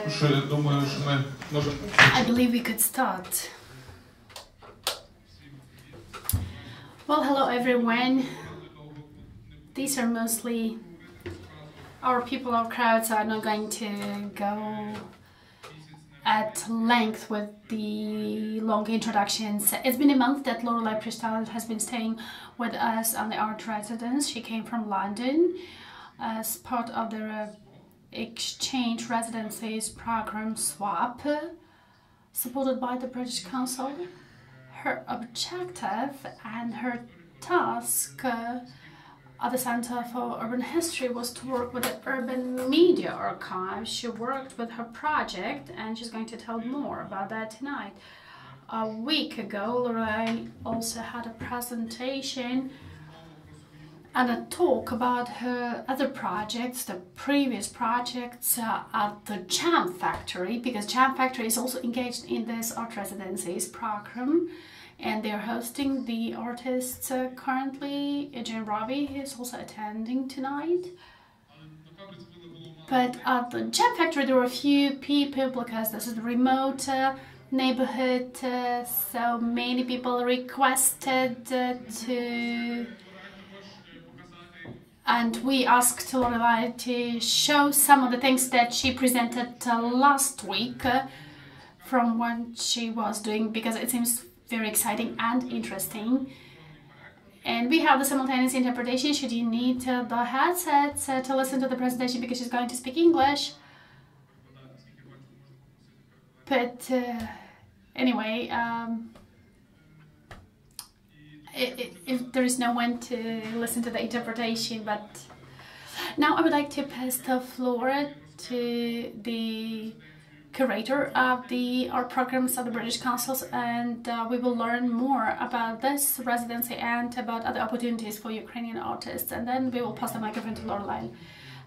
I believe we could start. Well, hello everyone. These are mostly our people, our crowd, so I'm not going to go at length with the long introductions. It's been a month that Loreal Prystaj has been staying with us on the art residence. She came from London as part of the exchange residencies program SWAP, supported by the British Council. Her objective and her task at the Centre for Urban History was to work with the Urban Media Archive. She worked with her project and she's going to tell more about that tonight. A week ago, Loreal also had a presentation and a talk about her other projects, the previous projects at the Jam Factory, because Jam Factory is also engaged in this art residencies program, and they're hosting the artists currently. Jane Robbie is also attending tonight. But at the Jam Factory there were a few people because this is the remote neighborhood, so many people requested to, and we asked Loreal to show some of the things that she presented last week from what she was doing, because it seems very exciting and interesting. And we have the simultaneous interpretation should you need the headsets to listen to the presentation, because she's going to speak English. But anyway, if there is no one to listen to the interpretation. But now I would like to pass the floor to the curator of the art programs of the British Councils, and we will learn more about this residency and about other opportunities for Ukrainian artists, and then we will pass the microphone to Loreal.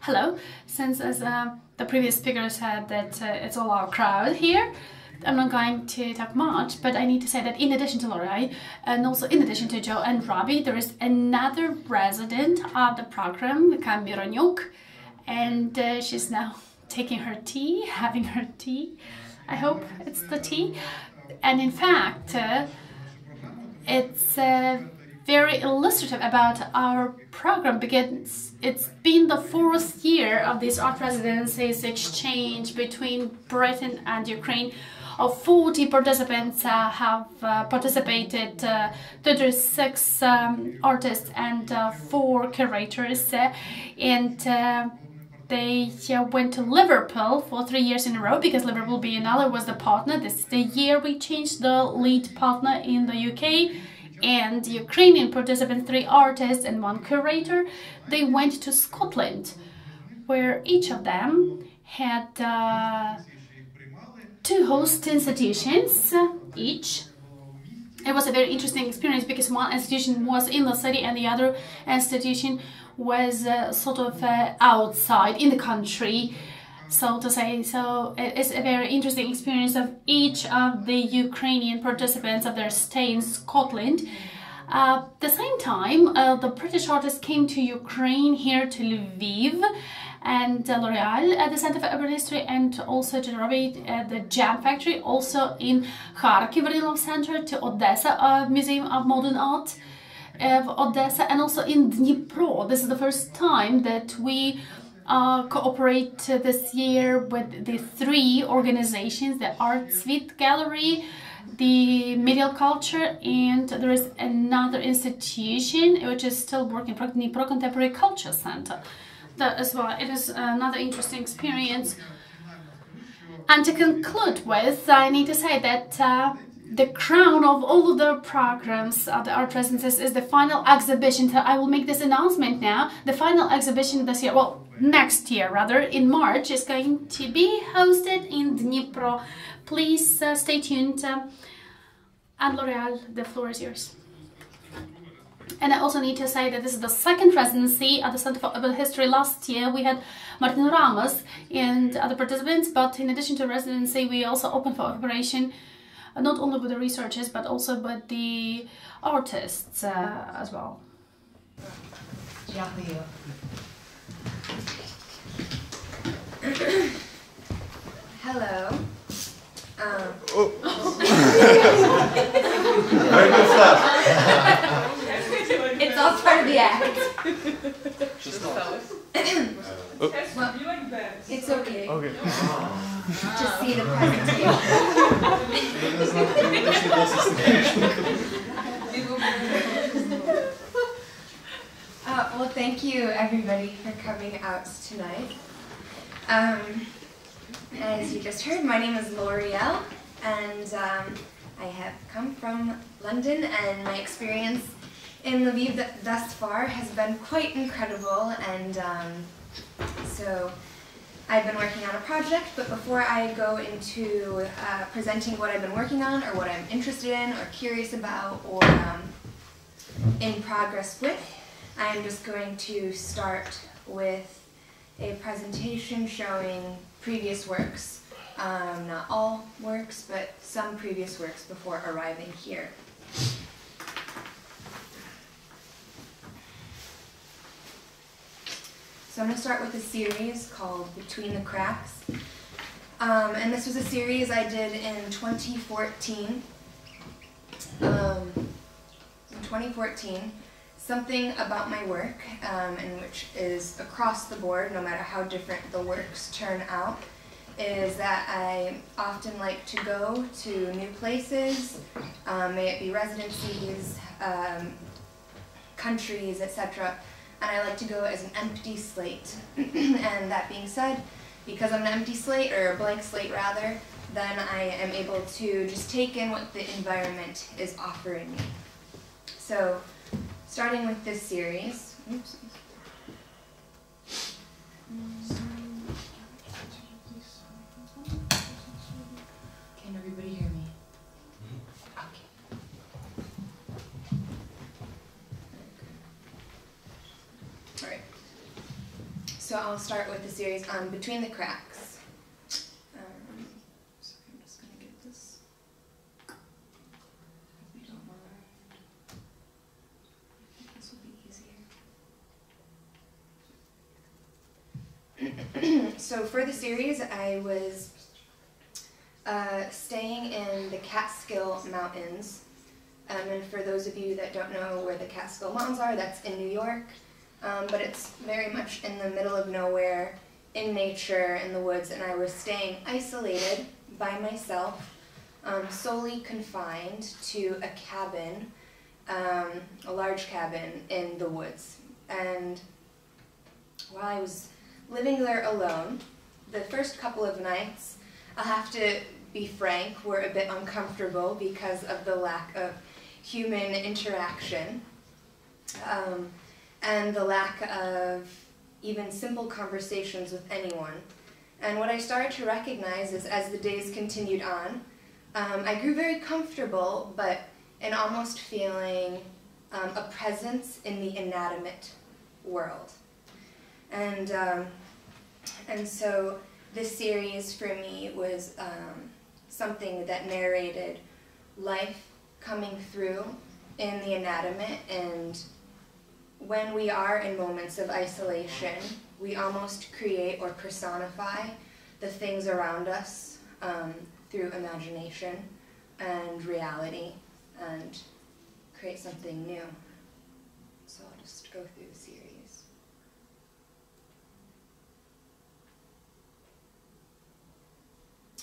Hello. Since as the previous speaker said that it's all our crowd here, I'm not going to talk much, but I need to say that in addition to Loreal and also in addition to Joe and Robbie, there is another resident of the program, Mironyuk, and she's now taking her tea, having her tea. I hope it's the tea. And in fact, it's very illustrative about our program, because it's been the 4th year of this art residencies exchange between Britain and Ukraine. Of 40 participants have participated, 36 artists and 4 curators, and they went to Liverpool for 3 years in a row, because Liverpool Biennale was the partner. This is the year we changed the lead partner in the UK. And the Ukrainian participants, 3 artists and 1 curator, they went to Scotland, where each of them had 2 host institutions each. It was a very interesting experience, because one institution was in the city and the other institution was sort of outside in the country, so to say. So it's a very interesting experience of each of the Ukrainian participants of their stay in Scotland. At the same time, the British artists came to Ukraine, here to Lviv, and Loreal at the Center for Urban History, and also Jane Robbie at the Jam Factory, also in Kharkiv Regional Center, to Odessa Museum of Modern Art of Odessa, and also in Dnipro. This is the first time that we cooperate this year with the 3 organizations, the Art Suite Gallery, the Medial Culture, and there is another institution which is still working, Dnipro Contemporary Culture Center. That as well, it is another interesting experience. And to conclude with, I need to say that the crown of all of the programs of the art residences is the final exhibition. So I will make this announcement now. The final exhibition this year, well, next year rather, in March, is going to be hosted in Dnipro. Please stay tuned. And Loreal, the floor is yours. And I also need to say that this is the 2nd residency at the Center for Urban History. Last year we had Martin Ramos and other participants, but in addition to residency we also opened for cooperation not only with the researchers but also with the artists as well. Hello. Very good stuff. It's all part of the act. Just not. Well, it's okay. Okay. Just see the presentation. Well, thank you everybody for coming out tonight. As you just heard, my name is Loreal, and I have come from London, and my experience in Lviv thus far has been quite incredible, and so I've been working on a project, but before I go into presenting what I've been working on, or what I'm interested in, or curious about, or in progress with, I'm just going to start with a presentation showing previous works. Not all works, but some previous works before arriving here. So I'm going to start with a series called Between the Cracks. And this was a series I did in 2014. Something about my work, and which is across the board, no matter how different the works turn out, is that I often like to go to new places, may it be residencies, countries, etc. And I like to go as an empty slate. And that being said, because I'm an empty slate, or a blank slate rather, then I am able to just take in what the environment is offering me. So, starting with this series, oops. Can everybody hear me? Okay. All right. So I'll start with the series on Between the Cracks. So I'm just going to get this. We don't want to. This will be easier. So for the series, I was staying in the Catskill Mountains. And for those of you that don't know where the Catskill Mountains are, that's in New York. But it's very much in the middle of nowhere, in nature, in the woods, and I was staying isolated by myself, solely confined to a cabin, a large cabin in the woods. And while I was living there alone, the first couple of nights, I'll have to be frank, were a bit uncomfortable because of the lack of human interaction. And the lack of even simple conversations with anyone. And what I started to recognize is, as the days continued on, I grew very comfortable, but in almost feeling a presence in the inanimate world. And so this series for me was something that narrated life coming through in the inanimate, and when we are in moments of isolation, we almost create or personify the things around us through imagination and reality, and create something new. So I'll just go through the series.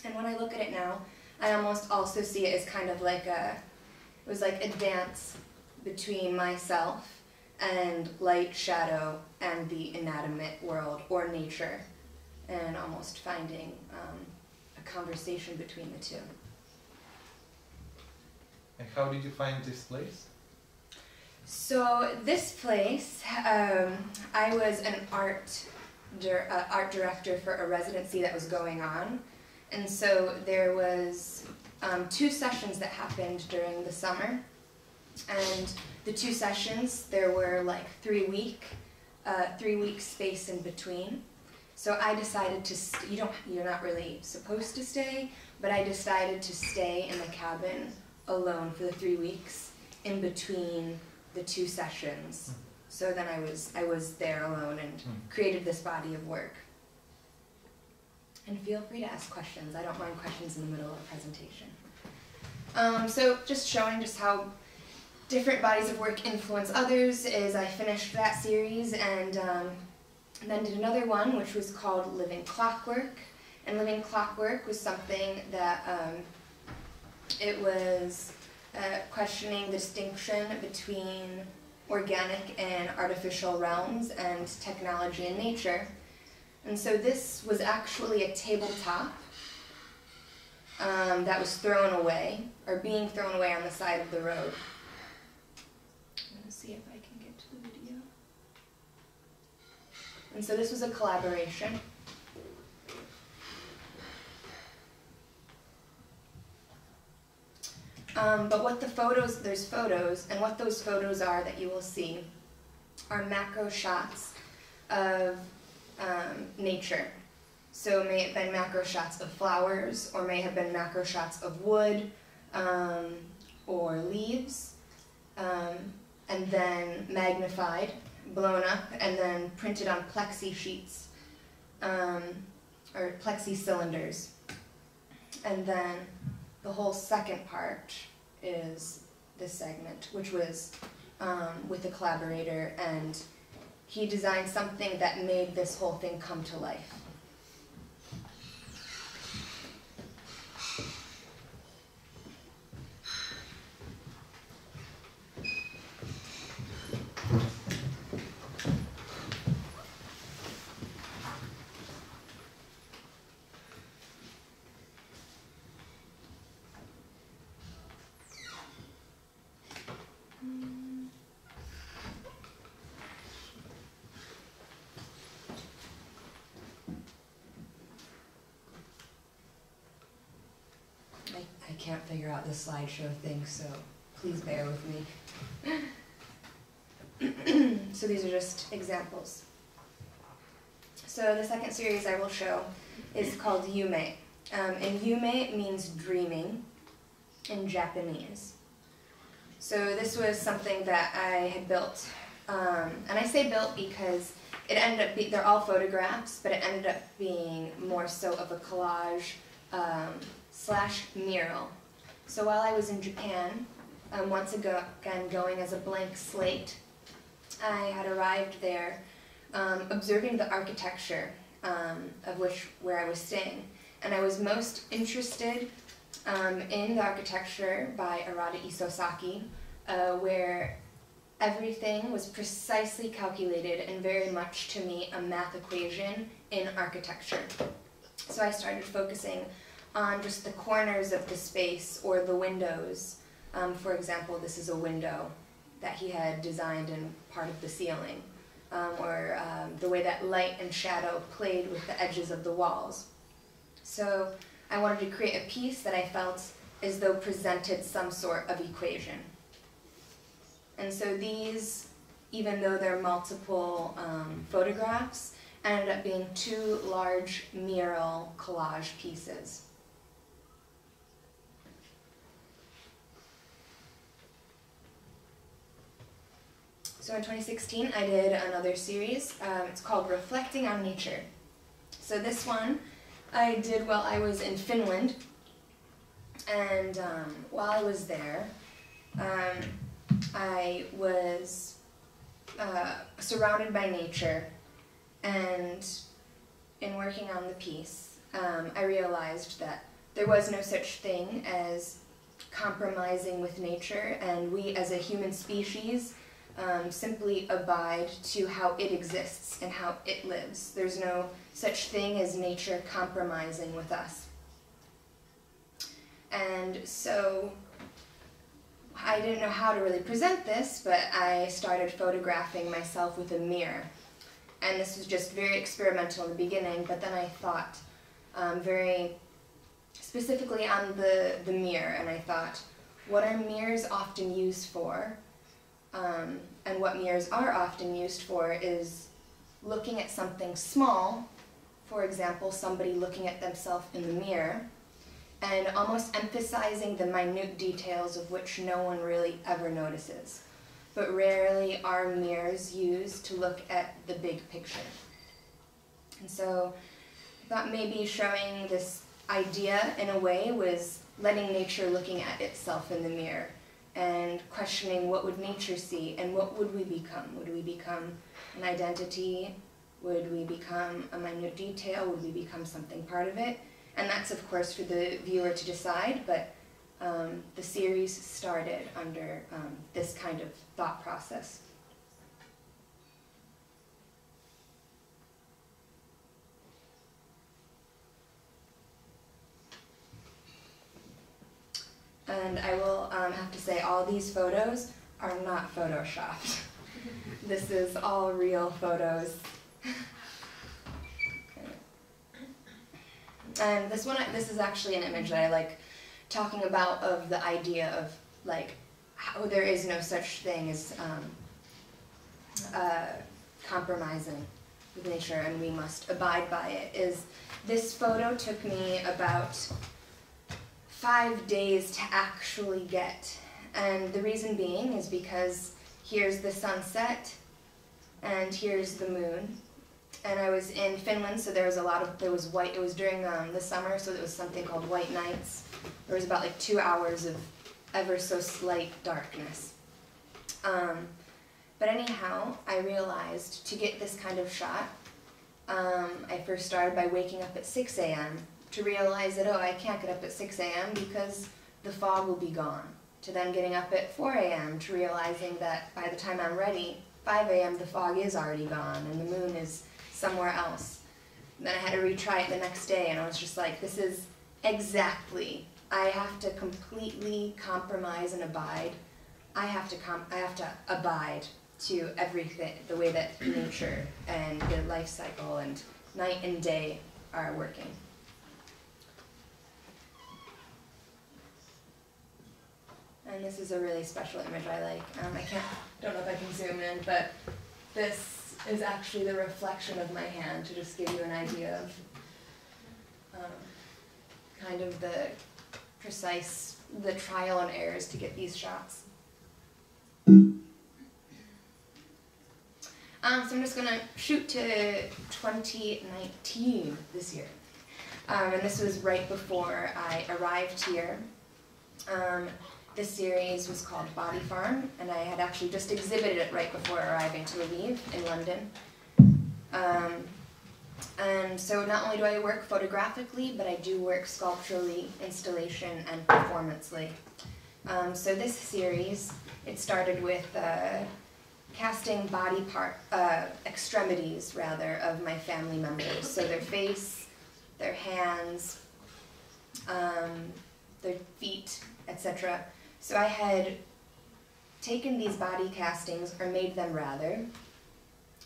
And when I look at it now, I almost also see it as kind of like it was like a dance between myself and light, shadow, and the inanimate world, or nature, and almost finding a conversation between the two. And how did you find this place? So this place, I was an art director for a residency that was going on, and so there was 2 sessions that happened during the summer. And the 2 sessions, there were like 3 week space in between. So I decided to, you're not really supposed to stay, but I decided to stay in the cabin alone for the 3 weeks in between the 2 sessions. So then I was there alone and created this body of work. And feel free to ask questions. I don't mind questions in the middle of a presentation. So just showing just how different bodies of work influence others is I finished that series and then did another one which was called Living Clockwork. And Living Clockwork was something that it was questioning the distinction between organic and artificial realms and technology and nature. And so this was actually a tabletop that was thrown away, or being thrown away on the side of the road. I'm going to see if I can get to the video. And so this was a collaboration. But what the photos, there's photos, and what those photos are that you will see are macro shots of nature. So may have been macro shots of flowers, or may have been macro shots of wood, or leaves, and then magnified, blown up, and then printed on plexi sheets, or plexi cylinders. And then the whole second part is this segment, which was with a collaborator, and he designed something that made this whole thing come to life. I can't figure out this slideshow thing, so please bear with me. So these are just examples. So the second series I will show is called Yume. And Yume means dreaming in Japanese. So this was something that I had built. And I say built because it ended up being, they're all photographs, but it ended up being more so of a collage slash mural. So while I was in Japan, once again going as a blank slate, I had arrived there observing the architecture of where I was staying. And I was most interested in the architecture by Arata Isosaki, where everything was precisely calculated and very much, to me, a math equation in architecture. So I started focusing on just the corners of the space or the windows. For example, this is a window that he had designed in part of the ceiling, or the way that light and shadow played with the edges of the walls. So I wanted to create a piece that I felt as though presented some sort of equation. And so these, even though they're multiple photographs, ended up being two large mural collage pieces. So in 2016, I did another series. It's called Reflecting on Nature. So this one I did while I was in Finland. And while I was there, I was surrounded by nature. And in working on the piece, I realized that there was no such thing as compromising with nature, and we as a human species simply abide to how it exists and how it lives. There's no such thing as nature compromising with us. And so I didn't know how to really present this, but I started photographing myself with a mirror. And this was just very experimental in the beginning, but then I thought very specifically on the mirror, and I thought, what are mirrors often used for? And what mirrors are often used for is looking at something small, for example, somebody looking at themselves in the mirror, and almost emphasizing the minute details of which no one really ever notices. But rarely are mirrors used to look at the big picture. And so thought maybe showing this idea in a way was letting nature looking at itself in the mirror and questioning what would nature see and what would we become. Would we become an identity? Would we become a minute detail? Would we become something part of it? And that's, of course, for the viewer to decide, but the series started under this kind of thought process. And I will have to say, all these photos are not photoshopped. This is all real photos. And this is actually an image that I like talking about, of the idea of like how there is no such thing as compromising with nature and we must abide by it. Is this photo took me about 5 days to actually get, and the reason being is because here's the sunset and here's the moon. And I was in Finland, so there was white, it was during the summer, so there was something called white nights. There was about like 2 hours of ever so slight darkness. But anyhow, I realized to get this kind of shot, I first started by waking up at 6 a.m. to realize that, oh, I can't get up at 6 a.m. because the fog will be gone. To then getting up at 4 a.m. to realizing that by the time I'm ready, 5 a.m. the fog is already gone and the moon is somewhere else. And then I had to retry it the next day, and I was just like, this is exactly, I have to completely compromise and abide. I have to abide to everything, the way that nature and the life cycle and night and day are working. And this is a really special image I like. Don't know if I can zoom in, but this is actually the reflection of my hand, to just give you an idea of kind of the trial and errors to get these shots. So I'm just going to shoot to 2019 this year. And this was right before I arrived here. This series was called Body Farm, and I had actually just exhibited it right before arriving to Lviv in London. And so not only do I work photographically, but I do work sculpturally, installation, and performancely. So this series, it started with casting extremities rather, of my family members. So their face, their hands, their feet, etc. So I had taken these body castings, or made them rather,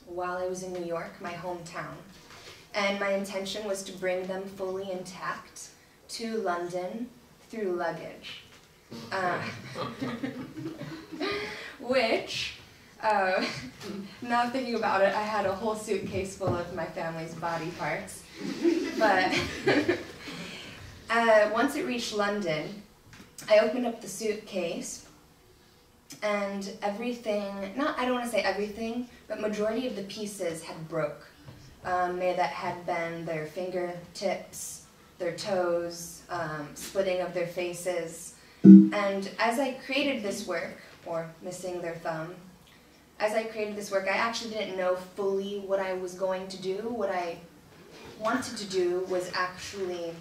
while I was in New York, my hometown. And my intention was to bring them fully intact to London through luggage. Which, now thinking about it, I had a whole suitcase full of my family's body parts. But once it reached London, I opened up the suitcase, and everything, I don't want to say everything, but majority of the pieces had broke. May that had been their fingertips, their toes, splitting of their faces. And as I created this work, or missing their thumb, as I created this work, I actually didn't know fully what I was going to do. What I wanted to do was actually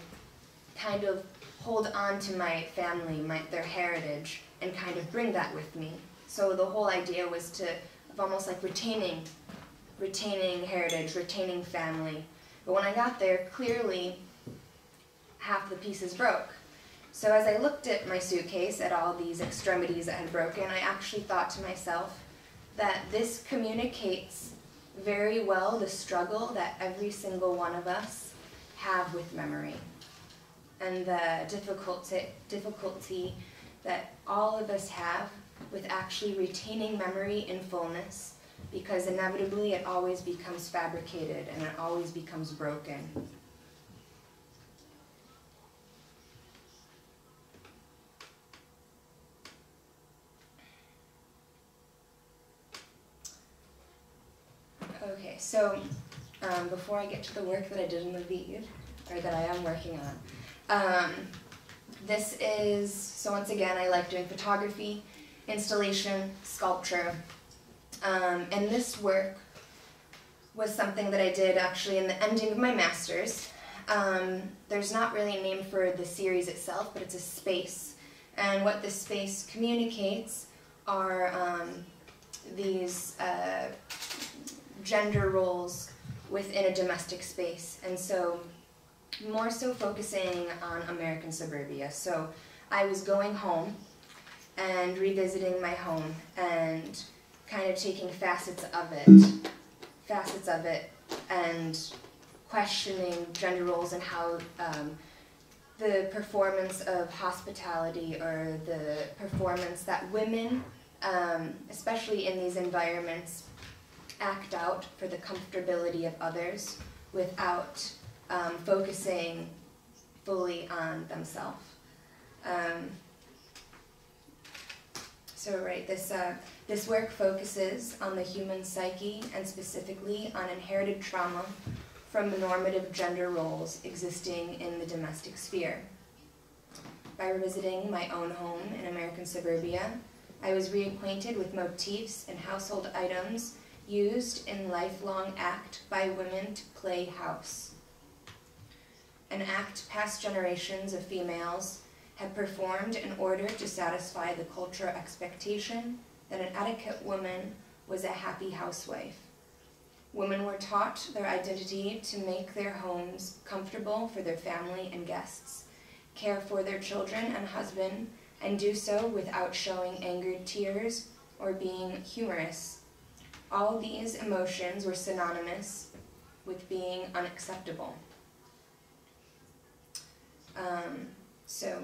kind of hold on to my family, their heritage, and kind of bring that with me. So the whole idea was of almost like retaining heritage, retaining family. But when I got there, clearly half the pieces broke. So as I looked at my suitcase, at all these extremities that had broken, I actually thought to myself that this communicates very well the struggle that every single one of us have with memory, and the difficulty that all of us have with actually retaining memory in fullness, because inevitably it always becomes fabricated and it always becomes broken. Okay, so before I get to the work that I did in Lviv, or that I am working on. This is, so once again, I like doing photography, installation, sculpture, and this work was something that I did actually in the ending of my master's. There's not really a name for the series itself, but it's a space. And what this space communicates are these gender roles within a domestic space. And so more so focusing on American suburbia. So I was going home and revisiting my home and kind of taking facets of it and questioning gender roles and how the performance of hospitality or the performance that women, especially in these environments, act out for the comfortability of others without focusing fully on themselves. This work focuses on the human psyche and specifically on inherited trauma from normative gender roles existing in the domestic sphere. By revisiting my own home in American suburbia, I was reacquainted with motifs and household items used in lifelong act by women to play house. An act past generations of females had performed in order to satisfy the cultural expectation that an etiquette woman was a happy housewife. Women were taught their identity to make their homes comfortable for their family and guests, care for their children and husband, and do so without showing angered tears or being humorous. All these emotions were synonymous with being unacceptable. So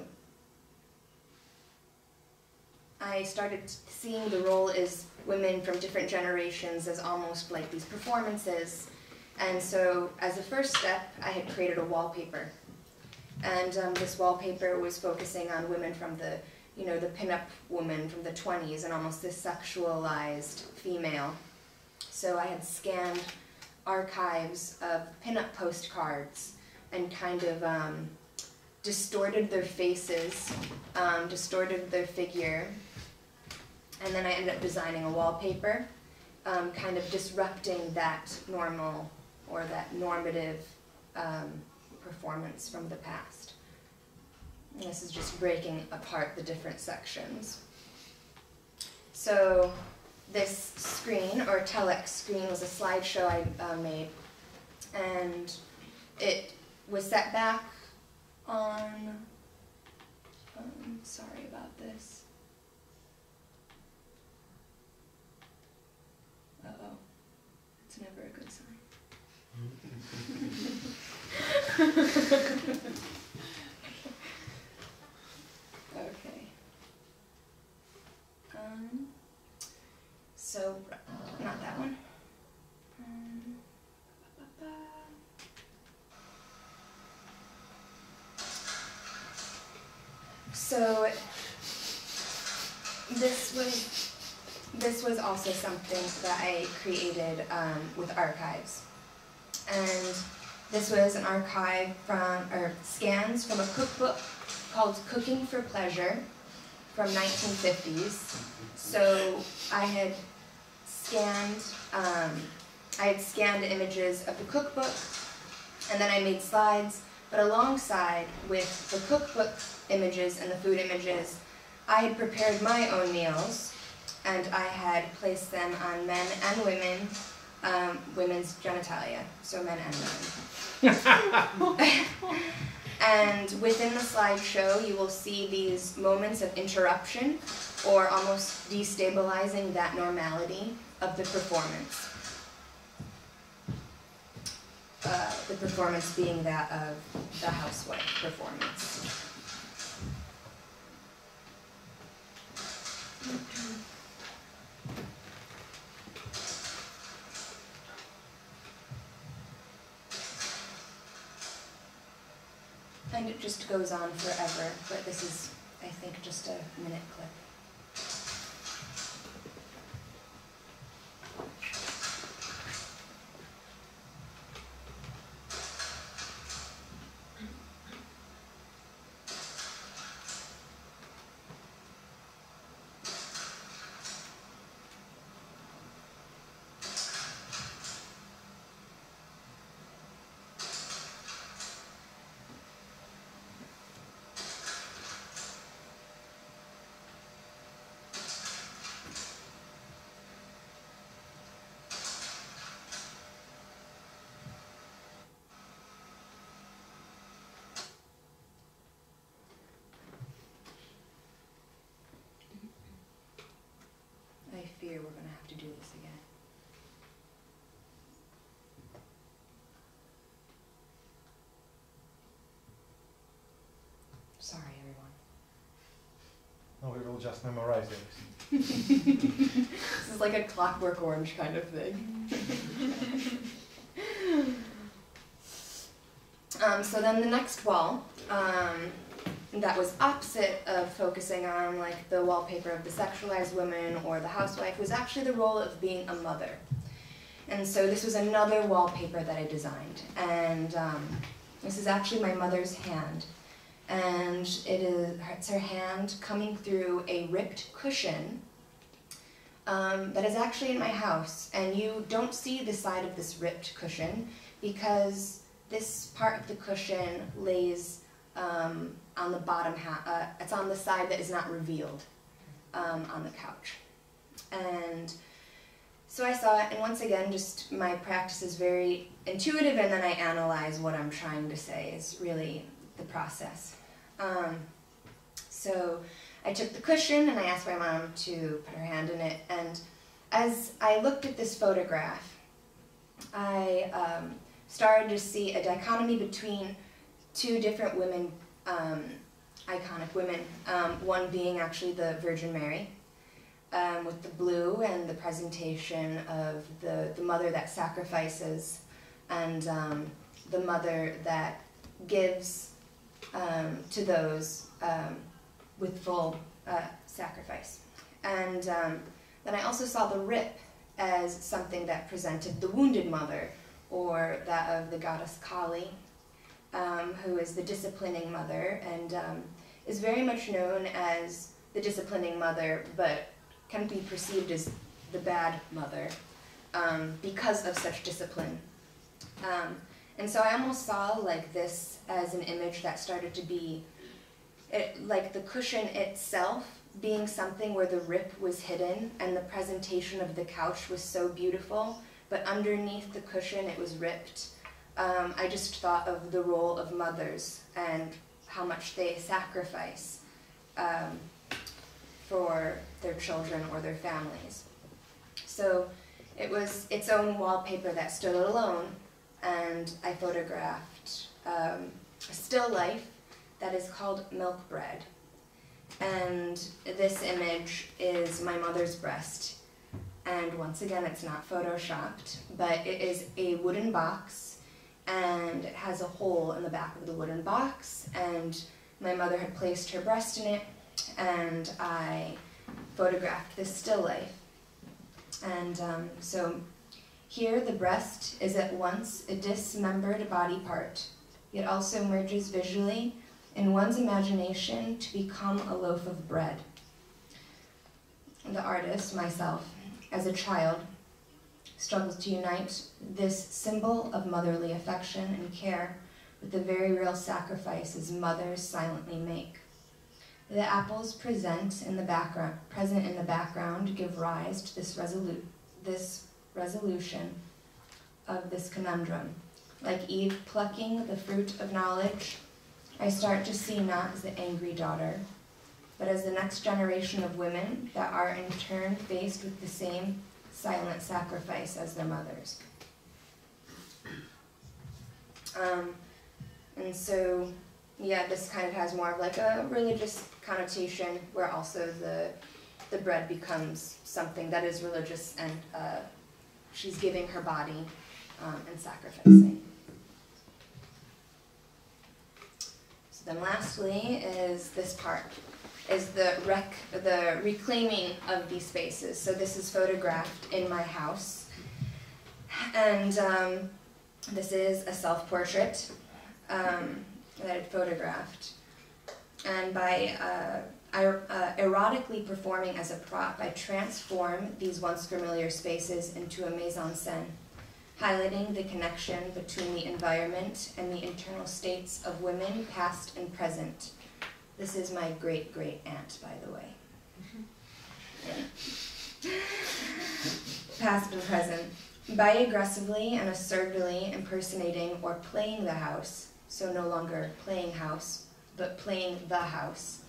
I started seeing the role as women from different generations as almost like these performances. And so as a first step, I had created a wallpaper. And this wallpaper was focusing on women from the, the pinup woman from the 20s and almost this sexualized female. So I had scanned archives of pinup postcards and kind of distorted their faces, distorted their figure, and then I ended up designing a wallpaper, kind of disrupting that normal or that normative performance from the past. And this is just breaking apart the different sections. So this screen, or telex screen, was a slideshow I made, and it was set back on, sorry about this. Uh-oh, it's never a good sign. Okay. So, not that one. So this was also something that I created with archives, and this was an archive scans from a cookbook called Cooking for Pleasure from 1950s. So I had scanned images of the cookbook, and then I made slides. But alongside with the cookbook images and the food images, I had prepared my own meals, and I had placed them on men and women, women's genitalia, so men and women. And within the slideshow, you will see these moments of interruption or almost destabilizing that normality of the performance. The performance being that of the housewife performance. And it just goes on forever, but this is, I think, just a minute clip. to do this again. Sorry, everyone. No, we will just memorize it. This is like a Clockwork Orange kind of thing. So then the next wall, that was opposite of focusing on like the wallpaper of the sexualized woman or the housewife, was actually the role of being a mother. And so this was another wallpaper that I designed. And this is actually my mother's hand. And it's her hand coming through a ripped cushion that is actually in my house. And you don't see the side of this ripped cushion because this part of the cushion lays on the bottom half. It's on the side that is not revealed on the couch. And so I saw it, and once again, just my practice is very intuitive, and then I analyze what I'm trying to say is really the process. So I took the cushion and I asked my mom to put her hand in it, and as I looked at this photograph, I started to see a dichotomy between two different women, iconic women, one being actually the Virgin Mary, with the blue and the presentation of the mother that sacrifices and the mother that gives to those with full sacrifice. And then I also saw the rip as something that presented the wounded mother, or that of the goddess Kali, who is the disciplining mother and is very much known as the disciplining mother, but can be perceived as the bad mother because of such discipline. And so I almost saw like this as an image that started to be like the cushion itself being something where the rip was hidden and the presentation of the couch was so beautiful, but underneath the cushion it was ripped. I just thought of the role of mothers and how much they sacrifice for their children or their families. So it was its own wallpaper that stood alone, and I photographed a still life that is called Milk Bread. And this image is my mother's breast. And once again, it's not photoshopped, but it is a wooden box, and it has a hole in the back of the wooden box, and my mother had placed her breast in it, and I photographed this still life. And so here the breast is at once a dismembered body part. It also merges visually in one's imagination to become a loaf of bread. The artist, myself, as a child, struggles to unite this symbol of motherly affection and care with the very real sacrifices mothers silently make. The apples present in the background give rise to this resolution of this conundrum. Like Eve plucking the fruit of knowledge, I start to see not as the angry daughter, but as the next generation of women that are in turn faced with the same silent sacrifice as their mothers. And so, yeah, this kind of has more of like a religious connotation, where also the bread becomes something that is religious, and she's giving her body and sacrificing. So then lastly is this part, is the reclaiming of these spaces. So this is photographed in my house, and this is a self-portrait that I photographed. And by erotically performing as a prop, I transform these once familiar spaces into a mise-en-scène, highlighting the connection between the environment and the internal states of women, past and present. This is my great-great-aunt, by the way. Past and present. By aggressively and assertively impersonating or playing the house, so no longer playing house, but playing the house,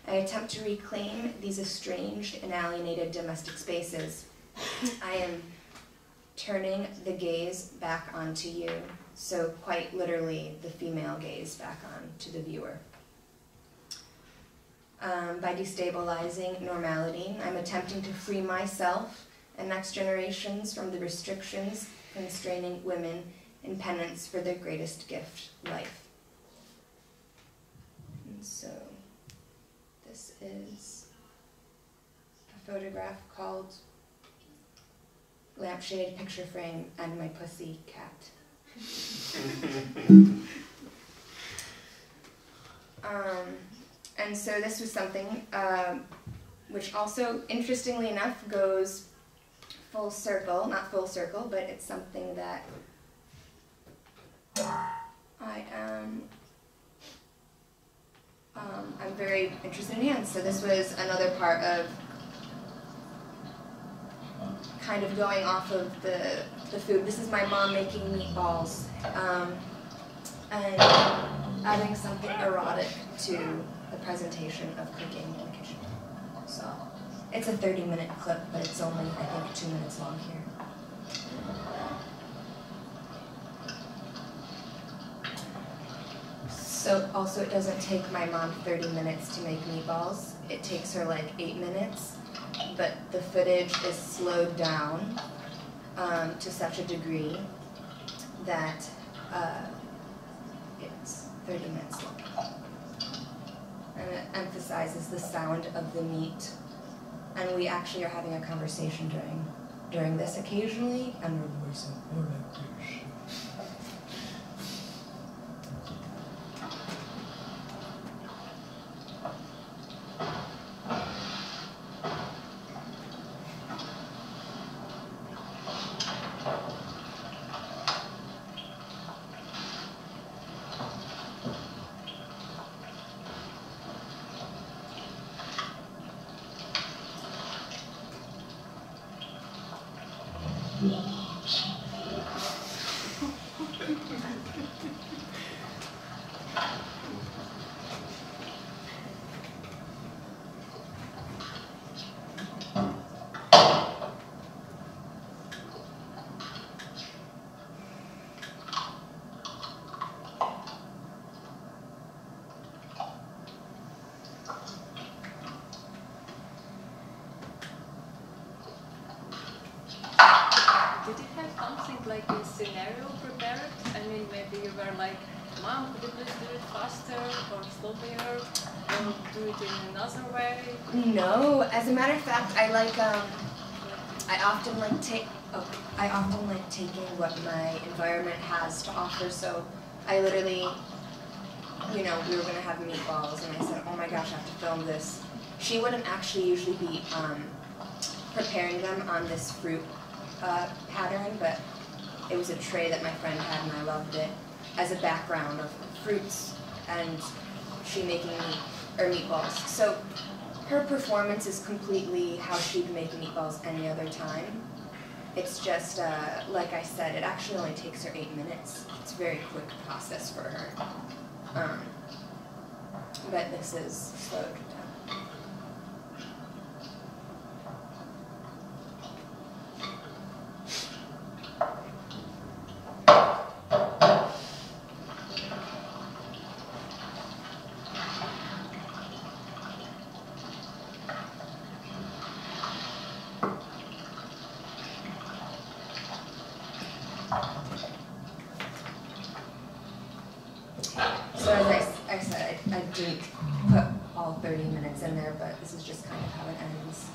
I attempt to reclaim these estranged and alienated domestic spaces I am turning the gaze back onto you, so quite literally the female gaze back onto the viewer. By destabilizing normality, I'm attempting to free myself and next generations from the restrictions constraining women in penance for their greatest gift, life. And so, this is a photograph called Lampshade, Picture Frame, and My Pussy Cat. And so this was something which also, interestingly enough, goes full circle, not full circle, but it's something that I'm very interested in. So this was another part of kind of going off of the food. This is my mom making meatballs and adding something erotic to the presentation of cooking in the kitchen. So it's a 30-minute clip, but it's only, I think, 2 minutes long here. So also it doesn't take my mom 30 minutes to make meatballs. It takes her like 8 minutes, but the footage is slowed down to such a degree that it's 30 minutes long. And it emphasizes the sound of the meat. And we actually are having a conversation during this occasionally, and we're voicing like a scenario prepared? I mean, maybe you were like, Mom, could you please do it faster or slower, or do it in another way? No, as a matter of fact, I often like taking what my environment has to offer. So I literally, we were gonna have meatballs, and I said, oh my gosh, I have to film this. She wouldn't actually usually be preparing them on this fruit pattern, but it was a tray that my friend had, and I loved it as a background of fruits and she making meatballs. So her performance is completely how she'd make meatballs any other time. It's just, like I said, it actually only takes her 8 minutes. It's a very quick process for her. But this is slowed down. So as I said, I didn't put all 30 minutes in there, but this is just kind of how it ends.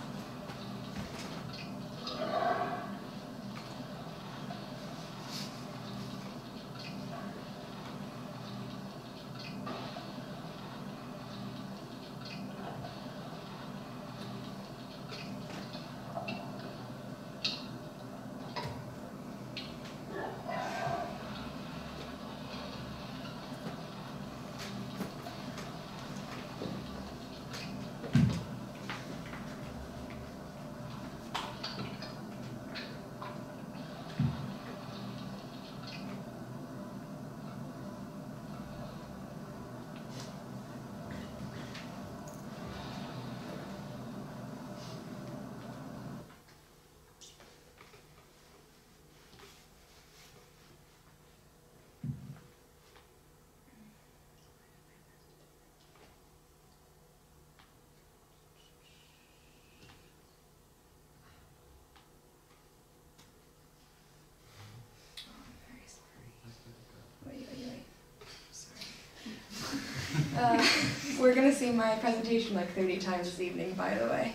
see my presentation like 30 times this evening, by the way.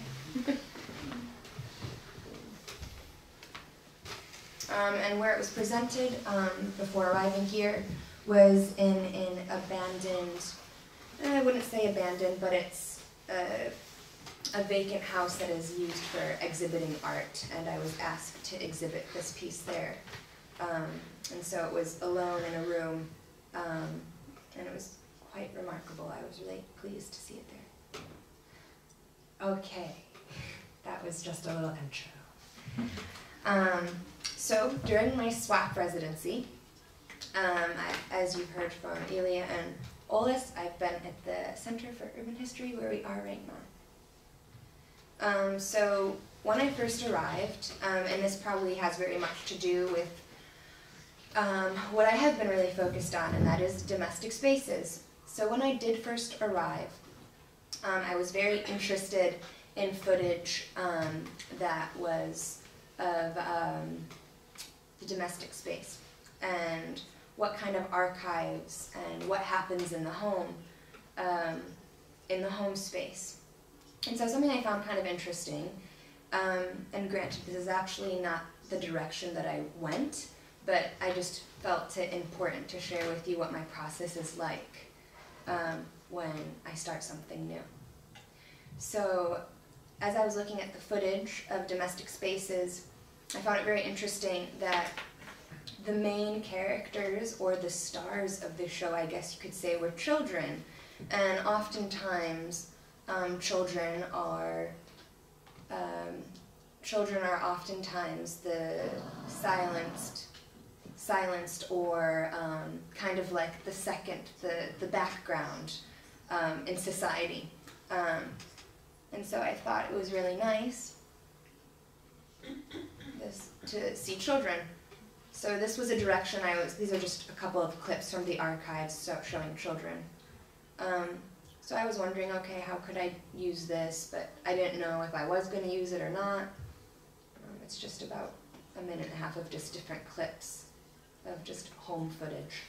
And where it was presented before arriving here was in an abandoned, I wouldn't say abandoned, but it's a vacant house that is used for exhibiting art, and I was asked to exhibit this piece there. And so it was alone in a room, and it was quite remarkable. I was really pleased to see it there. Okay, that was just a little intro. So during my swap residency, as you've heard from Ilya and Olis, I've been at the Center for Urban History, where we are right now. So when I first arrived, and this probably has very much to do with what I have been really focused on, and that is domestic spaces. So when I did first arrive, I was very interested in footage that was of the domestic space, and what kind of archives and what happens in the home space. And so something I found kind of interesting, and granted this is actually not the direction that I went, but I just felt it important to share with you what my process is like when I start something new. So as I was looking at the footage of domestic spaces, I found it very interesting that the main characters, or the stars of the show, I guess you could say, were children. And oftentimes, children are oftentimes the silenced or kind of like the background in society. And so I thought it was really nice to see children. So this was a direction these are just a couple of clips from the archives showing children. So I was wondering, okay, how could I use this? But I didn't know if I was going to use it or not. It's just about a minute and a half of just different clips of just home footage.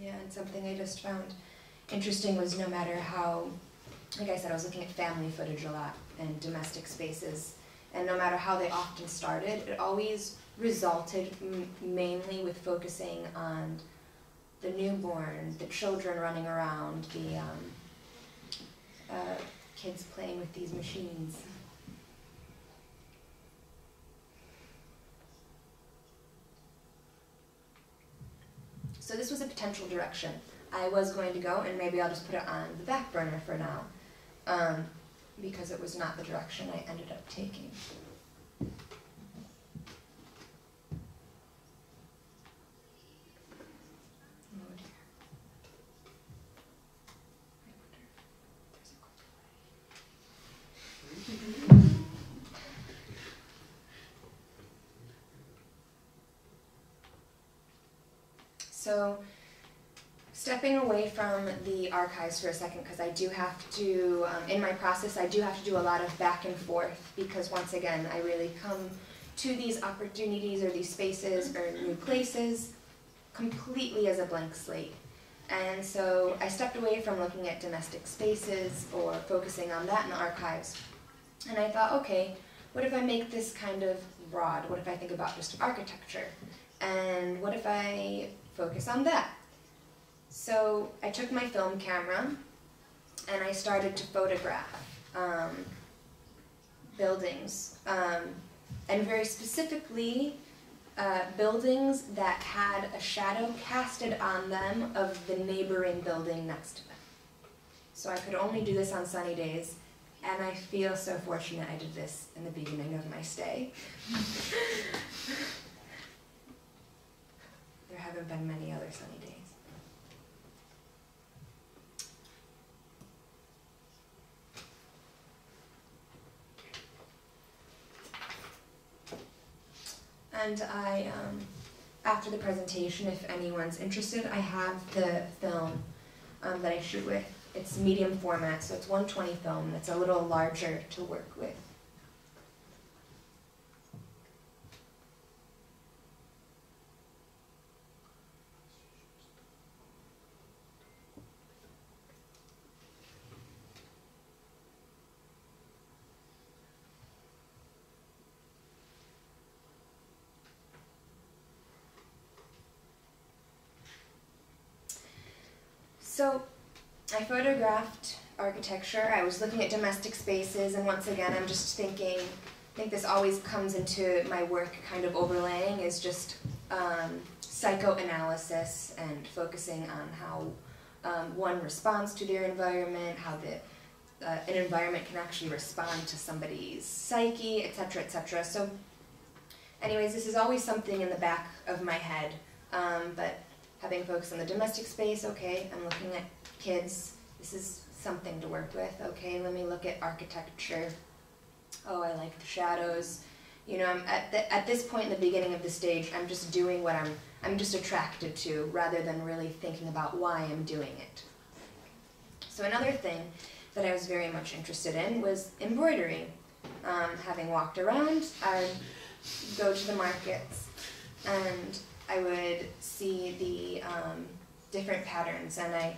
Yeah, and something I just found interesting was no matter how, like I said, I was looking at family footage a lot and domestic spaces, and no matter how they often started, it always resulted mainly with focusing on the newborn, the children running around, the kids playing with these machines. So this was a potential direction I was going to go, and maybe I'll just put it on the back burner for now, because it was not the direction I ended up taking. So, stepping away from the archives for a second, because I do have to, in my process, I do have to do a lot of back and forth, because once again, I really come to these opportunities or these spaces or new places completely as a blank slate. And so I stepped away from looking at domestic spaces or focusing on that in the archives. And I thought, okay, what if I make this kind of broad? What if I think about just architecture? And what if I focus on that? So I took my film camera and I started to photograph buildings, and very specifically buildings that had a shadow casted on them of the neighboring building next to them. So I could only do this on sunny days, and I feel so fortunate I did this in the beginning of my stay. There haven't been many other sunny days. And after the presentation, if anyone's interested, I have the film that I shoot with. It's medium format, so it's 120 film. It's a little larger to work with. So I photographed architecture. I was looking at domestic spaces, and once again, I'm just thinking, I think this always comes into my work kind of overlaying, is just psychoanalysis and focusing on how one responds to their environment, how an environment can actually respond to somebody's psyche, etc., etc. So anyways, this is always something in the back of my head, but having focused on the domestic space, okay, I'm looking at kids, this is something to work with, okay, let me look at architecture, oh, I like the shadows, you know, at this point in the beginning of the stage, I'm just doing what I'm just attracted to, rather than really thinking about why I'm doing it. So another thing that I was very much interested in was embroidery. Having walked around, I'd go to the markets, and I would see the different patterns, and I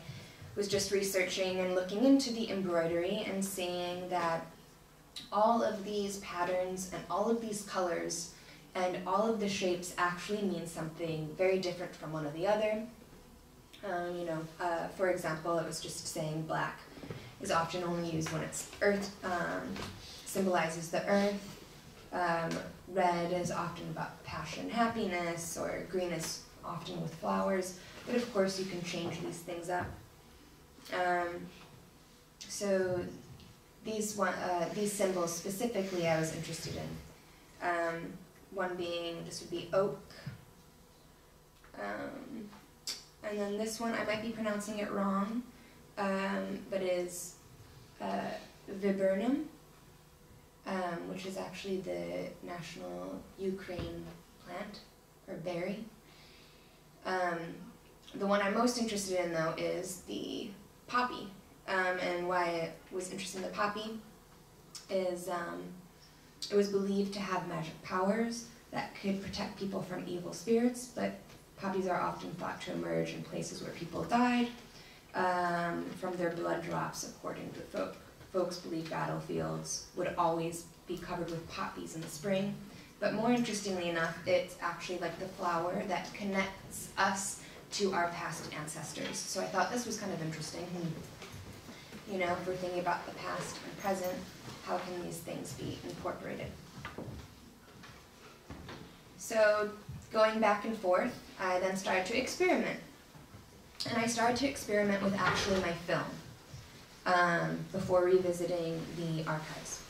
was just researching and looking into the embroidery and seeing that all of these patterns and all of these colors and all of the shapes actually mean something very different from one or the other. You know, for example, it was just saying black is often only used when it's earth, symbolizes the earth. Red is often about passion, happiness, or green is often with flowers. But of course, you can change these things up. So these symbols specifically I was interested in. One being, this would be oak. And then this one, I might be pronouncing it wrong, but is viburnum, which is actually the national Ukraine plant, or berry. The one I'm most interested in, though, is the poppy. And why I was interested in the poppy is it was believed to have magic powers that could protect people from evil spirits, but poppies are often thought to emerge in places where people died from their blood drops, according to folks believe battlefields would always be covered with poppies in the spring. But more interestingly enough, it's actually like the flower that connects us to our past ancestors. So I thought this was kind of interesting. You know, if we're thinking about the past and present, how can these things be incorporated? So going back and forth, I then started to experiment. And I started to experiment with actually my film before revisiting the archives.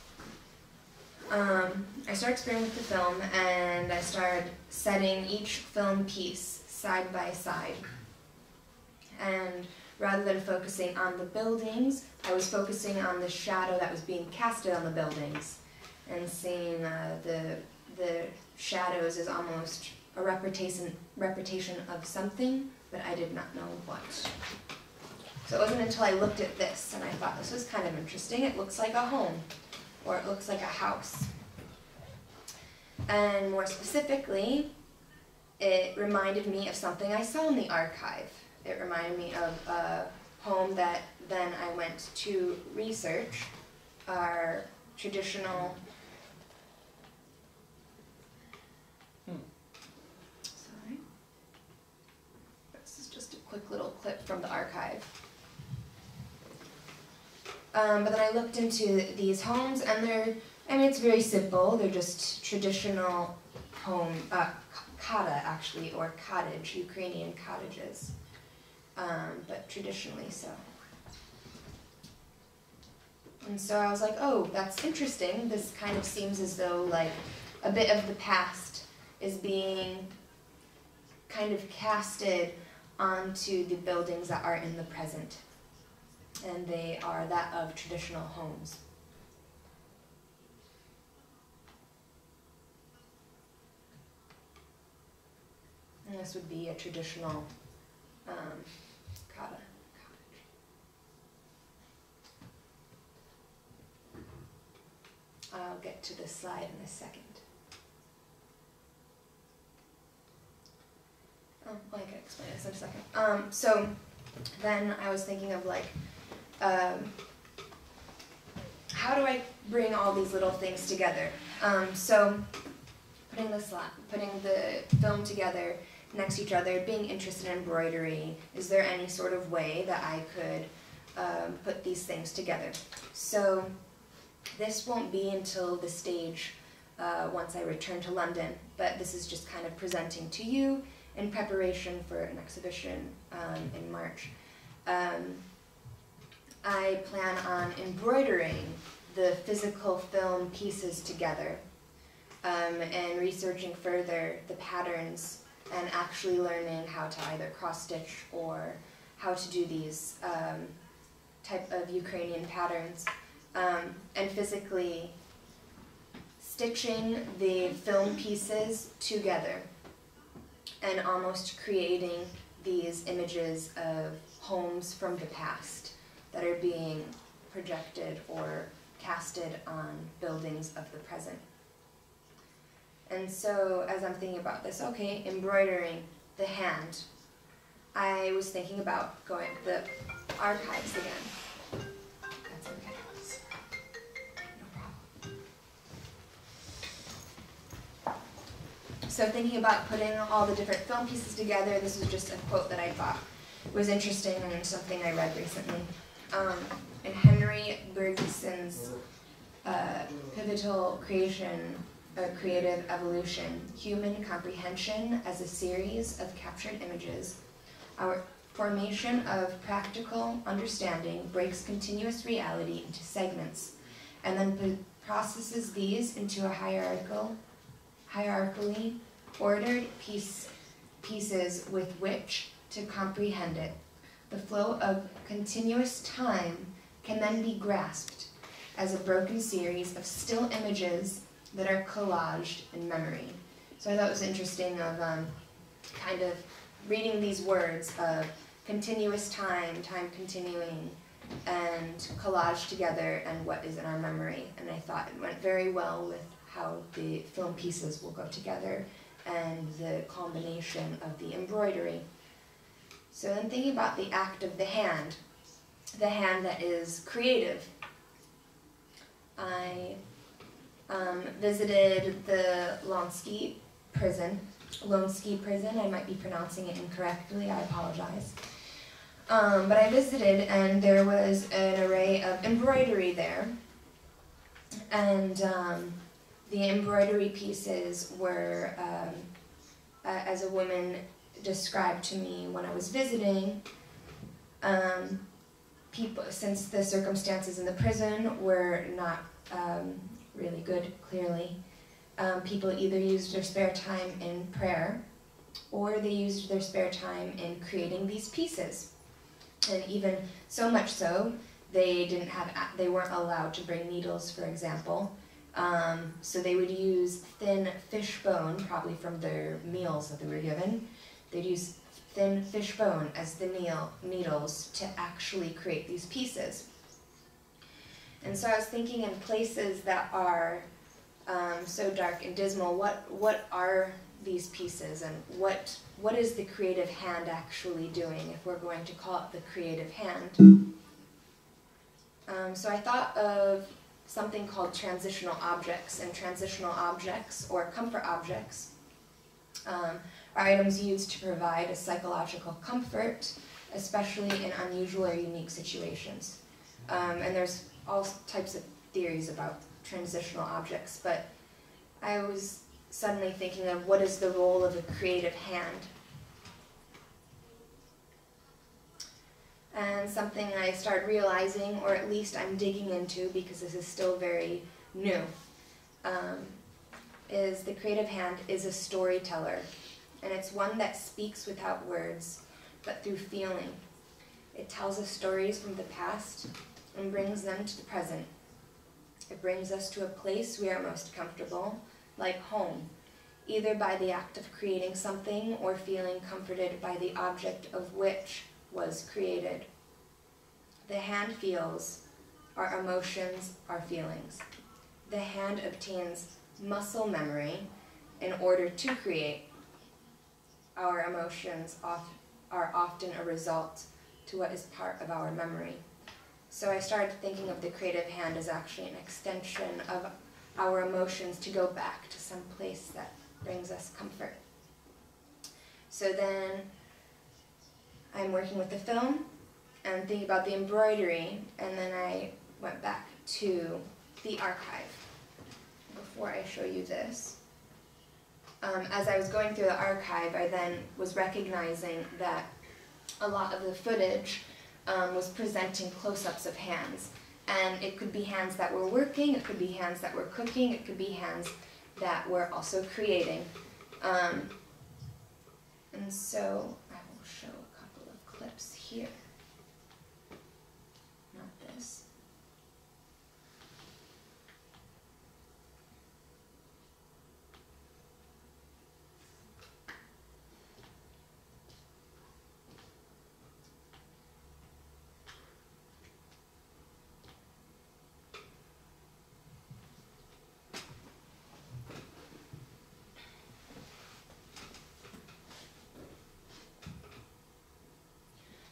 I started experimenting with the film, and I started setting each film piece side by side. And rather than focusing on the buildings, I was focusing on the shadow that was being casted on the buildings, and seeing the shadows as almost a repetition of something, but I did not know what. So it wasn't until I looked at this and I thought this was kind of interesting. It looks like a home, or it looks like a house. And more specifically, it reminded me of something I saw in the archive. It reminded me of a home that then I went to research, our traditional, sorry, this is just a quick little clip from the archive. But then I looked into these homes, and they're I mean, it's very simple. They're just traditional home, chata actually, or cottage, Ukrainian cottages, but traditionally so. And so I was like, oh, that's interesting. This kind of seems as though like a bit of the past is being kind of casted onto the buildings that are in the present. And they are that of traditional homes. And this would be a traditional cottage. I'll get to this slide in a second. Oh, well, I can explain this in a second. So then I was thinking of like, how do I bring all these little things together? So putting the film together next to each other, being interested in embroidery, is there any sort of way that I could put these things together? So this won't be until the stage once I return to London, but this is just kind of presenting to you in preparation for an exhibition in March. I plan on embroidering the physical film pieces together and researching further the patterns and actually learning how to either cross-stitch or how to do these type of Ukrainian patterns, and physically stitching the film pieces together and almost creating these images of homes from the past that are being projected or casted on buildings of the present. And so as I'm thinking about this, okay, embroidering the hand, I was thinking about going to the archives again. That's okay. No problem. So thinking about putting all the different film pieces together, this was just a quote that I thought was interesting and something I read recently. In Henry Bergson's pivotal creation, creative evolution, human comprehension as a series of captured images, our formation of practical understanding breaks continuous reality into segments, and then processes these into a hierarchically ordered pieces with which to comprehend it. The flow of continuous time can then be grasped as a broken series of still images that are collaged in memory. So I thought it was interesting of kind of reading these words of continuous time, time continuing, and collage together and what is in our memory. And I thought it went very well with how the film pieces will go together and the combination of the embroidery. So then thinking about the act of the hand that is creative, I visited the Lonsky prison, I might be pronouncing it incorrectly, I apologize. But I visited and there was an array of embroidery there. And the embroidery pieces were, as a woman described to me when I was visiting, people, since the circumstances in the prison were not really good, clearly, people either used their spare time in prayer or they used their spare time in creating these pieces. And even so much so, they weren't allowed to bring needles, for example. So they would use thin fish bone, probably from their meals that they were given. They'd use thin fish bone as the needles to actually create these pieces. And so I was thinking, in places that are so dark and dismal, what are these pieces, and what is the creative hand actually doing, if we're going to call it the creative hand? So I thought of something called transitional objects, and transitional objects, or comfort objects, are items used to provide a psychological comfort, especially in unusual or unique situations. And there's all types of theories about transitional objects, but I was suddenly thinking of what is the role of a creative hand. And something I started realizing, or at least I'm digging into because this is still very new, is the creative hand is a storyteller. And it's one that speaks without words, but through feeling. It tells us stories from the past and brings them to the present. It brings us to a place we are most comfortable, like home, either by the act of creating something or feeling comforted by the object of which was created. The hand feels our emotions, our feelings. The hand obtains muscle memory in order to create. Our emotions are often a result to what is part of our memory. So I started thinking of the creative hand as actually an extension of our emotions to go back to some place that brings us comfort. So then I'm working with the film and thinking about the embroidery, and then I went back to the archive. Before I show you this, as I was going through the archive, I then was recognizing that a lot of the footage was presenting close-ups of hands. And it could be hands that were working, it could be hands that were cooking, it could be hands that were also creating. And so I will show a couple of clips here. Not this.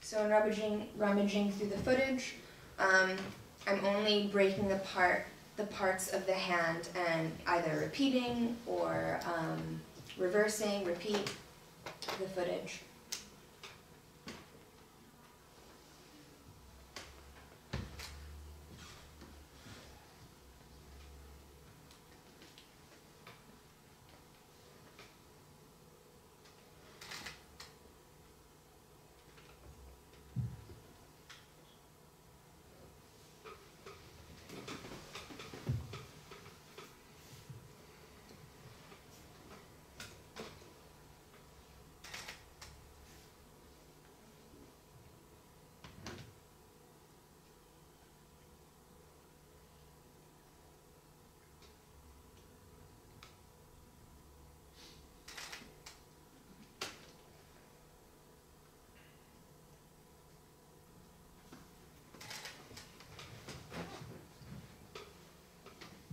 So in rummaging through the footage, I'm only breaking apart the parts of the hand and either repeating or reversing, repeat the footage.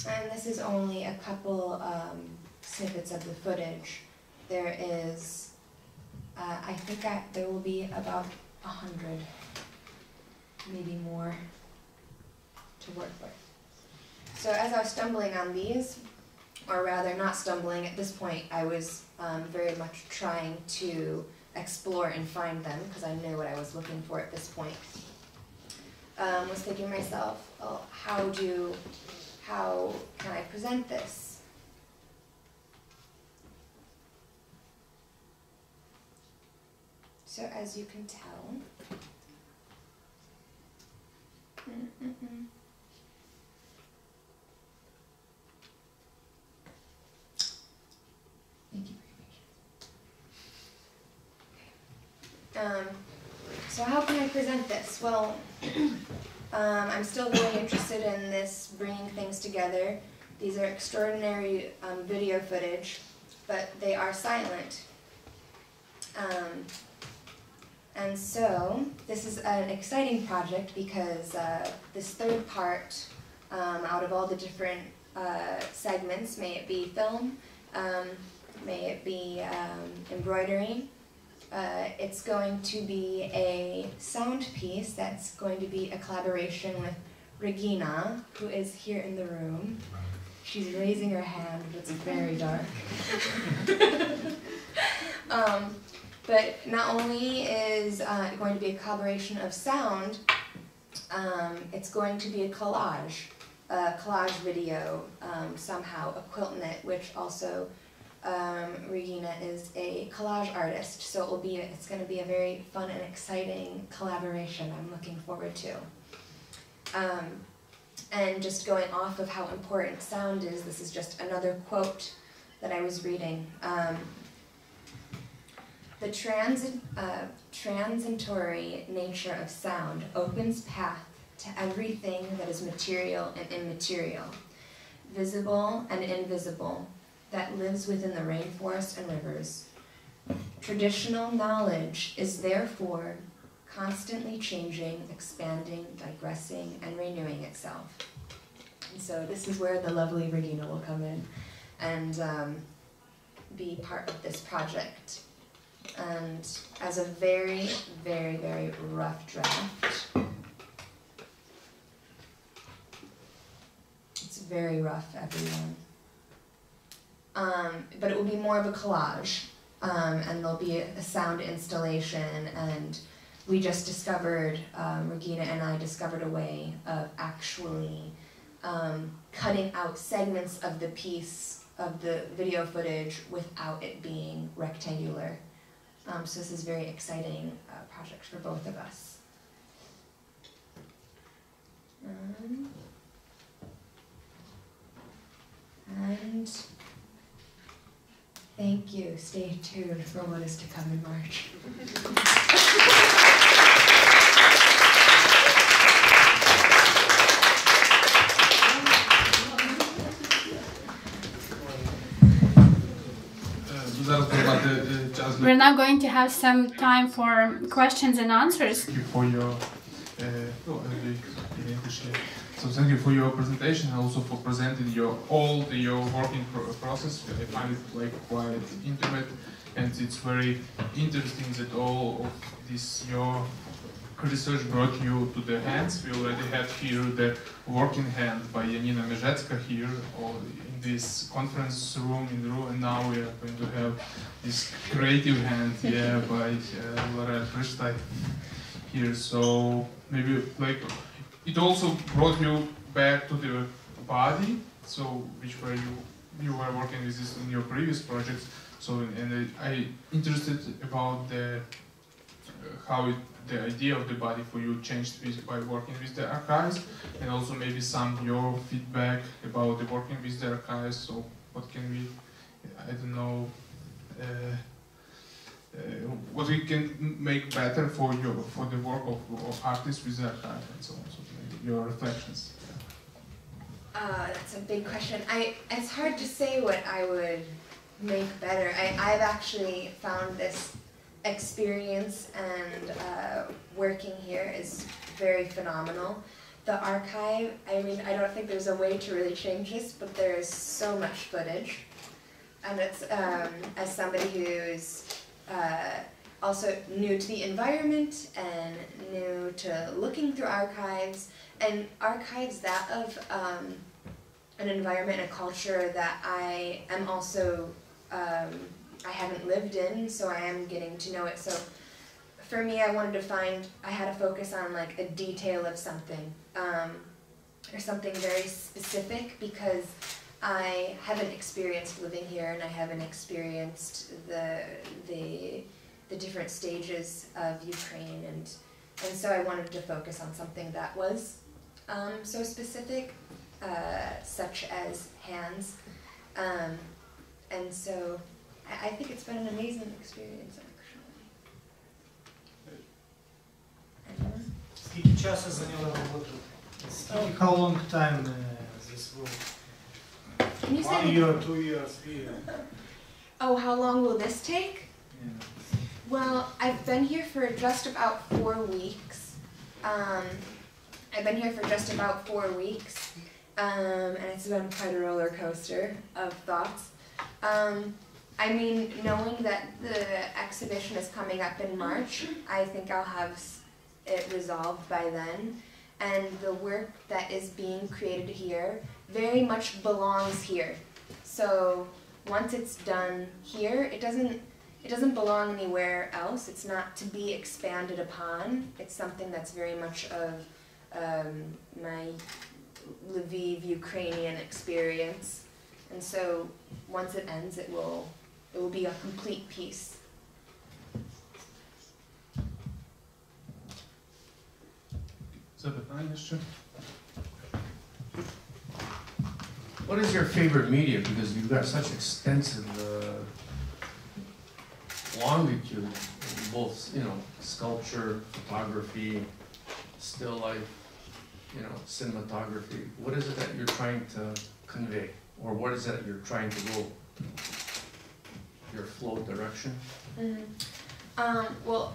And this is only a couple snippets of the footage. There is, I think there will be about 100, maybe more, to work with. So as I was stumbling on these, or rather not stumbling, at this point I was very much trying to explore and find them, because I knew what I was looking for at this point. Was thinking to myself, oh, how can I present this? So as you can tell, Thank you for your patience. So how can I present this? Well, I'm still really interested in this bringing things together. These are extraordinary video footage, but they are silent. And so this is an exciting project because this third part, out of all the different segments, may it be film, may it be embroidery, it's going to be a sound piece that's going to be a collaboration with Regina, who is here in the room. She's raising her hand, but it's very dark. But not only is it going to be a collaboration of sound, it's going to be a collage a collage video somehow, a quilt knit, which also Regina is a collage artist, so it's going to be a very fun and exciting collaboration I'm looking forward to. And just going off of how important sound is, this is just another quote that I was reading. The transitory nature of sound opens path to everything that is material and immaterial, visible and invisible, that lives within the rainforest and rivers. Traditional knowledge is therefore constantly changing, expanding, digressing, and renewing itself. And so this is where the lovely Regina will come in and be part of this project. And as a very, very, very rough draft, it's very rough, everyone. But it will be more of a collage, and there'll be a sound installation, and we just discovered, Regina and I discovered a way of actually cutting out segments of the piece, of the video footage, without it being rectangular. So this is a very exciting project for both of us. And thank you. Stay tuned for what is to come in March. We're now going to have some time for questions and answers. Thank you for your so thank you for your presentation and also for presenting your working process. I find it like quite intimate, and it's very interesting that all of this your research brought you to the hands. We already have here the working hand by Janina Mezhecka here, or in this conference room and now we are going to have this creative hand, yeah, by Loreal Prystaj here. So maybe like it also brought you back to the body, so which were you were working with this in your previous projects. So and I interested about the how the idea of the body for you changed by working with the archives, and also maybe some your feedback about the working with the archives. So what can we, I don't know, what we can make better for the work of artists with the archive and so on. So maybe your reflections. That's a big question. It's hard to say what I would make better. I've actually found this experience and working here is very phenomenal. The archive, I mean, I don't think there's a way to really change this, but there is so much footage. And it's, as somebody who's also new to the environment and new to looking through archives, and archives that of an environment and a culture that I am also I haven't lived in, so I am getting to know it. So for me, I wanted to find, I had to focus on like a detail of something, or something very specific, because I haven't experienced living here and I haven't experienced the different stages of Ukraine, and so I wanted to focus on something that was so specific, such as hands, and so I think it's been an amazing experience, actually. Anyone? Скільки часу зайняла робота? How long time this will? Can you 1 say? year, 2 years, 3 years? Oh, how long will this take? Yeah. Well, I've been here for just about 4 weeks. I've been here for just about 4 weeks, and it's been quite a roller coaster of thoughts. I mean, knowing that the exhibition is coming up in March, I think I'll have it resolved by then. And the work that is being created here very much belongs here. So once it's done here, it doesn't belong anywhere else. It's not to be expanded upon. It's something that's very much of my Lviv Ukrainian experience. And so once it ends, it will be a complete piece. What is your favorite media? Because you've got such extensive longitude, both, you know, sculpture, photography, still life, you know, cinematography. What is it that you're trying to convey? Or what is it that you're trying to go? Your flow direction? Well,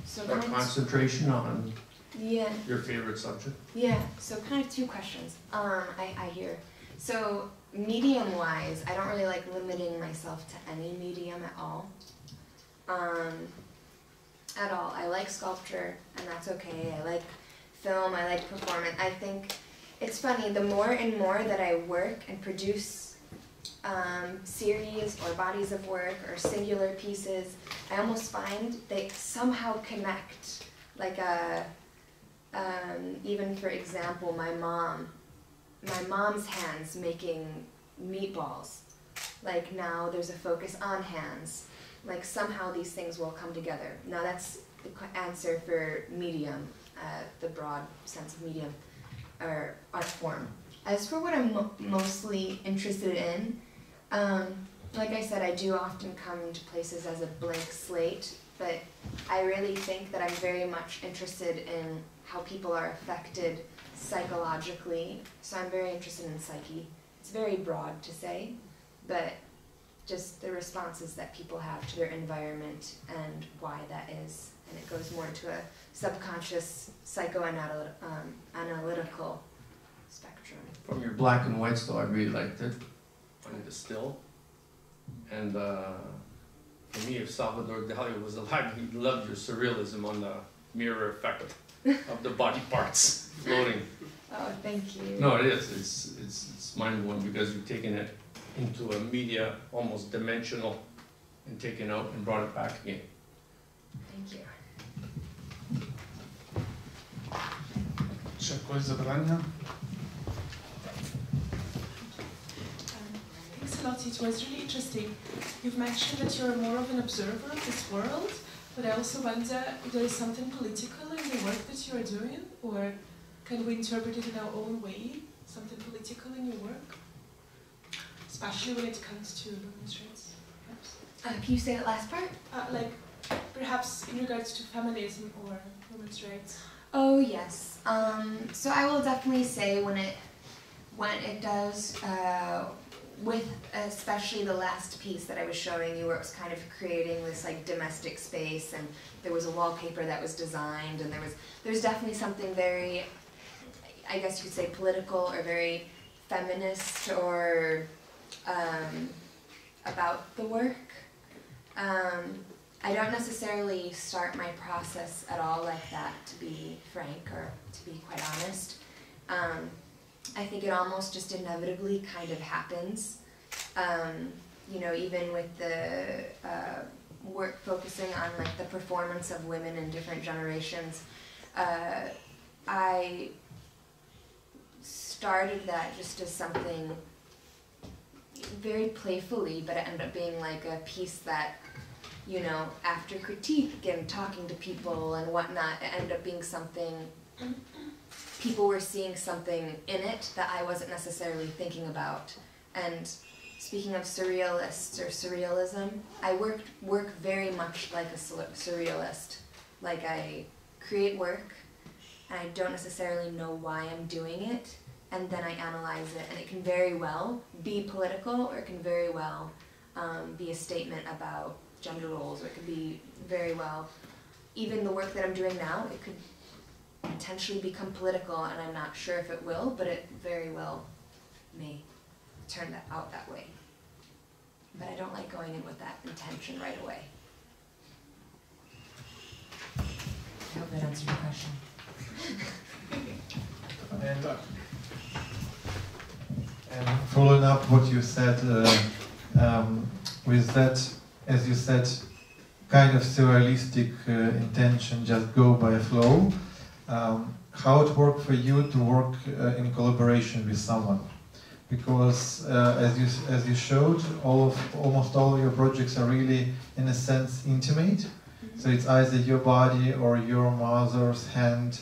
so or concentration on yeah. Your favorite subject? Yeah, so kind of two questions. I hear. So medium-wise, I don't really like limiting myself to any medium at all. I like sculpture, and that's okay. I like film, I like performance. I think it's funny, the more and more that I work and produce series or bodies of work or singular pieces, I almost find they somehow connect. Like even for example, my mom's hands making meatballs. Like now there's a focus on hands. Like somehow these things will come together. Now that's the answer for medium, the broad sense of medium or art form. As for what I'm mostly interested in, like I said, I do often come to places as a blank slate, but I really think that I'm very much interested in how people are affected psychologically. So I'm very interested in psyche. It's very broad to say, but just the responses that people have to their environment and why that is. And it goes more to a subconscious psychoanalytical spectrum. From your black and whites though, I really liked it. Finding the still. And for me, if Salvador Dali was alive, he loved your surrealism on the mirror effect of the body parts floating. Oh, thank you. No, it is. It's mind-blowing because you've taken it into a media almost dimensional and taken out and brought it back again. Thank you. Czy jakieś zabrania? Thanks a lot. It was really interesting. You've mentioned that you're more of an observer of this world, but I also wonder if there is something political in the work that you are doing, or can we interpret it in our own way? Something political in your work? Especially when it comes to women's rights, perhaps? Can you say that last part? Like, perhaps in regards to feminism or women's rights. Oh yes. So I will definitely say when it does, with especially the last piece that I was showing you, where it was kind of creating this like domestic space, and there was a wallpaper that was designed, and there's definitely something very, I guess you could say, political or very feminist or about the work. I don't necessarily start my process at all like that, to be frank, or to be quite honest. I think it almost just inevitably kind of happens. You know, even with the work focusing on like the performance of women in different generations, I started that just as something very playfully, but it ended up being like a piece that, you know, after critique and talking to people and whatnot, it ended up being something, people were seeing something in it that I wasn't necessarily thinking about. And speaking of surrealists or surrealism, I work very much like a surrealist. Like I create work and I don't necessarily know why I'm doing it, and then I analyze it, and it can very well be political, or it can very well be a statement about gender roles, or it could be very well, even the work that I'm doing now, it could potentially become political, and I'm not sure if it will, but it very well may turn that out that way. But I don't like going in with that intention right away. I hope that answered your question. And following up what you said, with that, as you said, kind of surrealistic intention, just go by flow. how it worked for you to work in collaboration with someone. Because as you showed, almost all of your projects are really, in a sense, intimate. So it's either your body or your mother's hand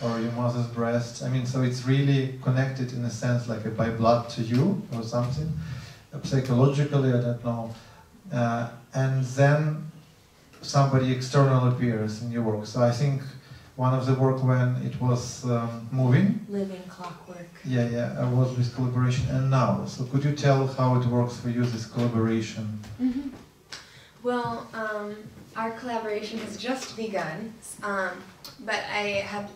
or your mother's breast. I mean, so it's really connected in a sense, like by blood to you or something. Psychologically, I don't know. And then somebody external appears in your work. So I think one of the work when it was moving. Living Clockwork. Yeah, was with collaboration. And now, so could you tell how it works for you, this collaboration? Mm-hmm. Well, our collaboration has just begun, but I have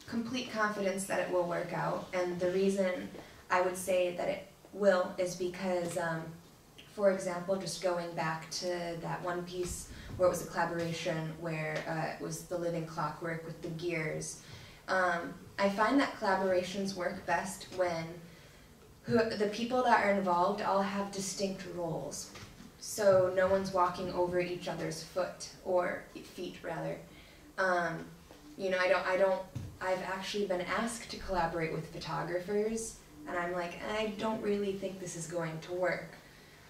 complete confidence that it will work out. And the reason I would say that it will is because, for example, just going back to that one piece where it was a collaboration where it was the living clockwork with the gears. I find that collaborations work best when the people that are involved all have distinct roles. So no one's walking over each other's foot, or feet rather. You know, I've actually been asked to collaborate with photographers, and I'm like, I don't really think this is going to work.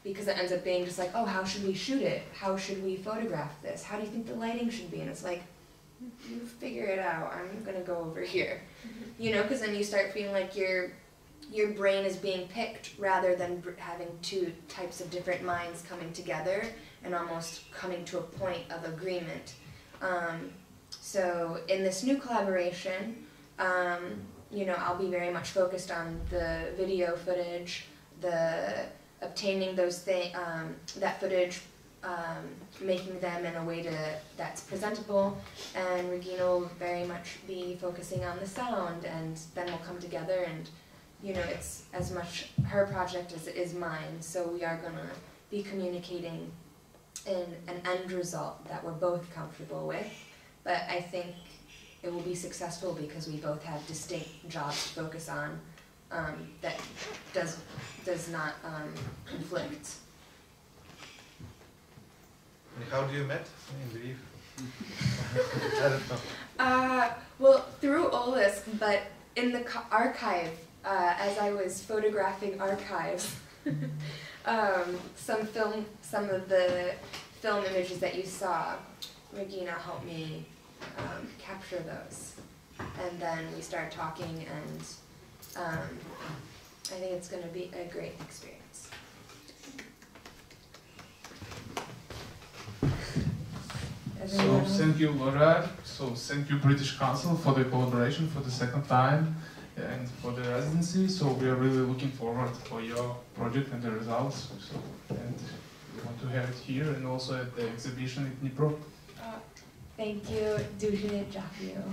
Because it ends up being just like, oh, how should we shoot it? How should we photograph this? How do you think the lighting should be? And it's like, you figure it out. I'm going to go over here. You know, because then you start feeling like your brain is being picked rather than having two types of different minds coming together and almost coming to a point of agreement. So in this new collaboration, you know, I'll be very much focused on the video footage, obtaining those that footage, making them in a way that's presentable, and Regina will very much be focusing on the sound, and then we'll come together, and you know, it's as much her project as it is mine, so we are going to be communicating in an end result that we're both comfortable with, but I think it will be successful because we both have distinct jobs to focus on. That does not conflict. And how do you met in Lviv? I don't know. Well, through OLISC, but in the archive, as I was photographing archives, some of the film images that you saw, Regina helped me capture those, and then we started talking, and I think it's going to be a great experience. So thank you, Loreal. So thank you, British Council, for the collaboration for the second time and for the residency. So we are really looking forward for your project and the results. So, and we want to have it here and also at the exhibition in Dnipro. Thank you. Дуже дякую.